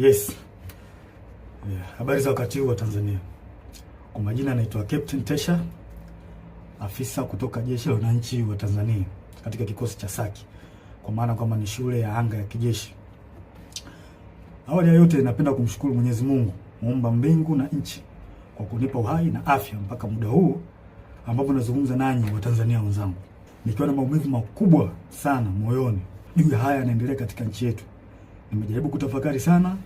Yes. Habari za wakati huu wa Tanzania. Kwa majina naitwa Captain Tesha, afisa kutoka Jeshi la Wananchi wa Tanzania katika kikosi cha Saki, kwa maana kwamba ni shule ya anga ya kijeshi. Awali ya yote napenda kumshukuru Mwenyezi Mungu, muumba mbingu na nchi, kwa kunipa uhai na afya mpaka muda huu ambapo nazungumza nanyi wa Tanzania wenzangu, nikiwa na maumivu makubwa sana moyoni juu ya haya yanaendelea katika nchi yetu. Nimejaribu kutafakari sana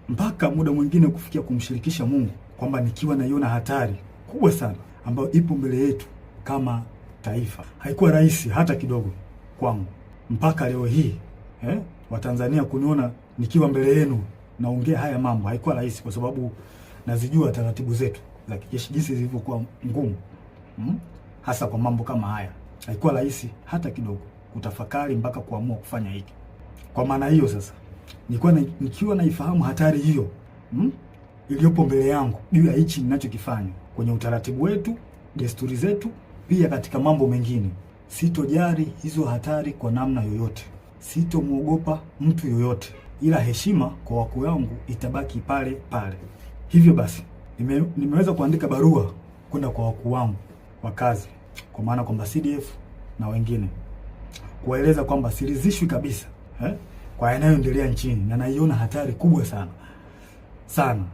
mpaka muda mwingine kufikia kumshirikisha Mungu kwamba nikiwa naiona hatari kubwa sana ambayo ipo mbele yetu kama taifa. Haikuwa rahisi hata kidogo kwangu mpaka leo hii Watanzania kuniona nikiwa mbele yenu naongea haya mambo. Haikuwa rahisi kwa sababu nazijua taratibu zetu za kijeshi jinsi zilivyokuwa ngumu, hasa kwa mambo kama haya. Haikuwa rahisi hata kidogo kutafakari mpaka kuamua kufanya hiki. Kwa maana hiyo sasa nikiwa naifahamu hatari hiyo iliyopo mbele yangu juu ya hichi ninachokifanya kwenye utaratibu wetu, desturi zetu, pia katika mambo mengine, sitojali hizo hatari kwa namna yoyote. Sitomwogopa mtu yoyote, ila heshima kwa wakuu wangu itabaki pale pale. Hivyo basi nimeweza kuandika barua kwenda kwa wakuu wangu wa kazi, kwa maana kwamba CDF na wengine, kuwaeleza kwamba siridhishwi kabisa kwa yanayoendelea nchini na naiona hatari kubwa sana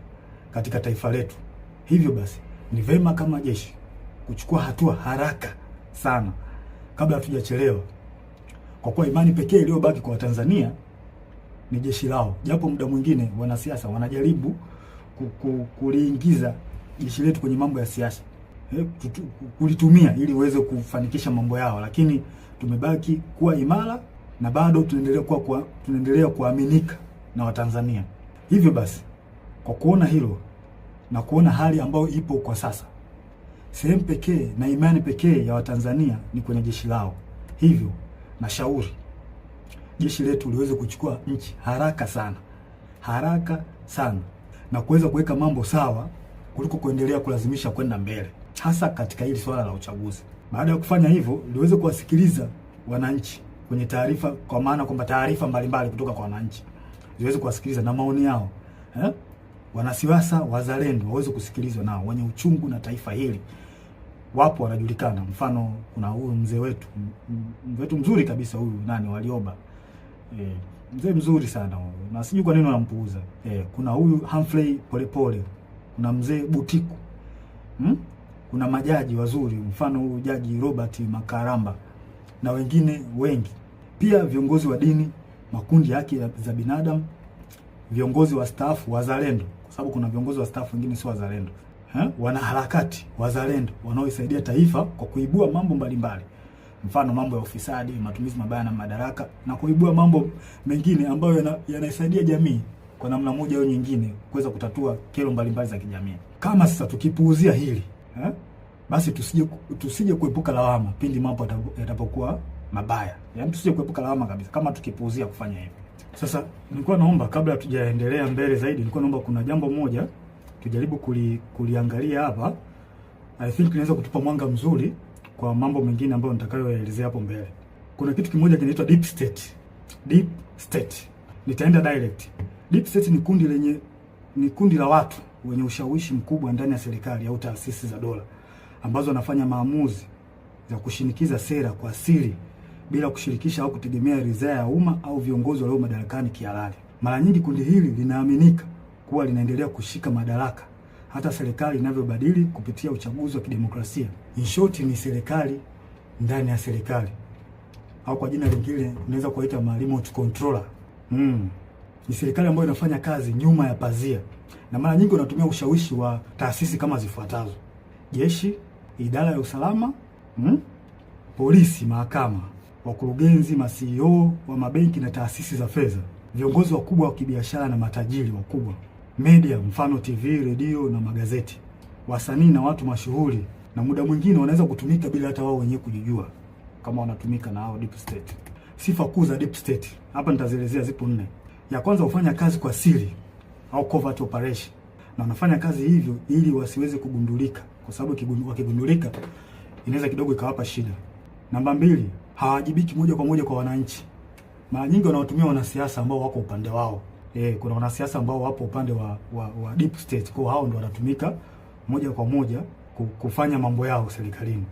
katika taifa letu. Hivyo basi ni vema kama jeshi kuchukua hatua haraka sana kabla hatujachelewa, kwa kuwa imani pekee iliyobaki kwa Watanzania ni jeshi lao. Japo muda mwingine wanasiasa wanajaribu kuliingiza jeshi letu kwenye mambo ya siasa, kulitumia ili uweze kufanikisha mambo yao, lakini tumebaki kuwa imara na bado tunaendelea kuaminika na Watanzania. Hivyo basi kwa kuona hilo na kuona hali ambayo ipo kwa sasa, sehemu pekee na imani pekee ya Watanzania ni kwenye jeshi lao. Hivyo nashauri jeshi letu liweze kuchukua nchi haraka sana na kuweza kuweka mambo sawa kuliko kuendelea kulazimisha kwenda mbele, hasa katika hili swala la uchaguzi. Baada ya kufanya hivyo, liweze kuwasikiliza wananchi kwenye taarifa, kwa maana kwamba taarifa mbalimbali kutoka kwa wananchi ziweze kuwasikiliza na maoni yao. Wanasiasa wazalendo waweze kusikilizwa nao, wenye uchungu na taifa hili wapo, wanajulikana. Mfano kuna huyu mzee wetu mzuri kabisa, huyu Warioba, mzee mzuri sana huyu, na sijui kwa nini wanampuuza. Kuna huyu Humphrey Polepole, kuna mzee Butiku, kuna majaji wazuri, mfano huyu Jaji Robert Makaramba na wengine wengi. Pia viongozi wa dini, makundi ya haki za binadamu, viongozi wa staafu wazalendo, kwa sababu kuna viongozi wa staafu wengine sio wazalendo, wanaharakati wazalendo wanaoisaidia taifa kwa kuibua mambo mbalimbali, mfano mambo ya ufisadi, matumizi mabaya na madaraka, na kuibua mambo mengine ambayo yanaisaidia jamii kwa namna moja au nyingine kuweza kutatua kero mbalimbali za kijamii. Kama sasa tukipuuzia hili, basi tusije kuepuka lawama pindi mambo yatapokuwa mabaya. Yaani tusije kuepuka lawama kabisa kama tukipuuzia kufanya hivyo. Sasa nilikuwa naomba, kabla tujaendelea mbele zaidi, nilikuwa naomba kuna jambo moja tujaribu kuliangalia hapa. I think inaweza kutupa mwanga mzuri kwa mambo mengine ambayo nitakayoelezea hapo mbele. Kuna kitu kimoja kinaitwa deep state. Deep state. Nitaenda direct. Deep state ni kundi la watu wenye ushawishi mkubwa ndani ya serikali au taasisi za dola, ambazo wanafanya maamuzi za kushinikiza sera kwa siri bila kushirikisha au kutegemea ridhaa ya umma au viongozi walio madarakani kihalali. Mara nyingi kundi hili linaaminika kuwa linaendelea kushika madaraka hata serikali inavyobadili kupitia uchaguzi wa kidemokrasia. In short, ni serikali ndani ya serikali, au kwa jina lingine unaweza kuita remote controller. Ni serikali ambayo inafanya kazi nyuma ya pazia, na mara nyingi wanatumia ushawishi wa taasisi kama zifuatazo: jeshi, idara ya usalama, polisi, mahakama, wakurugenzi, ma-CEO wa mabenki na taasisi za fedha, viongozi wakubwa wa kibiashara na matajiri wakubwa, media, mfano TV, redio na magazeti, wasanii na watu mashuhuri, na muda mwingine wanaweza kutumika bila hata wao wenyewe kujijua kama wanatumika na hao deep state. Sifa kuu za deep state hapa nitazielezea, zipo 4. Ya kwanza, hufanya kazi kwa siri au covert operation, na wanafanya kazi hivyo ili wasiweze kugundulika, kwa sababu wakigundulika inaweza kidogo ikawapa shida. Namba 2, hawajibiki moja kwa moja kwa wananchi. Mara nyingi wanawatumia wanasiasa ambao wako upande wao kuna wanasiasa ambao wapo upande wa deep state, kwa hao ndio wanatumika moja kwa moja kufanya mambo yao serikalini.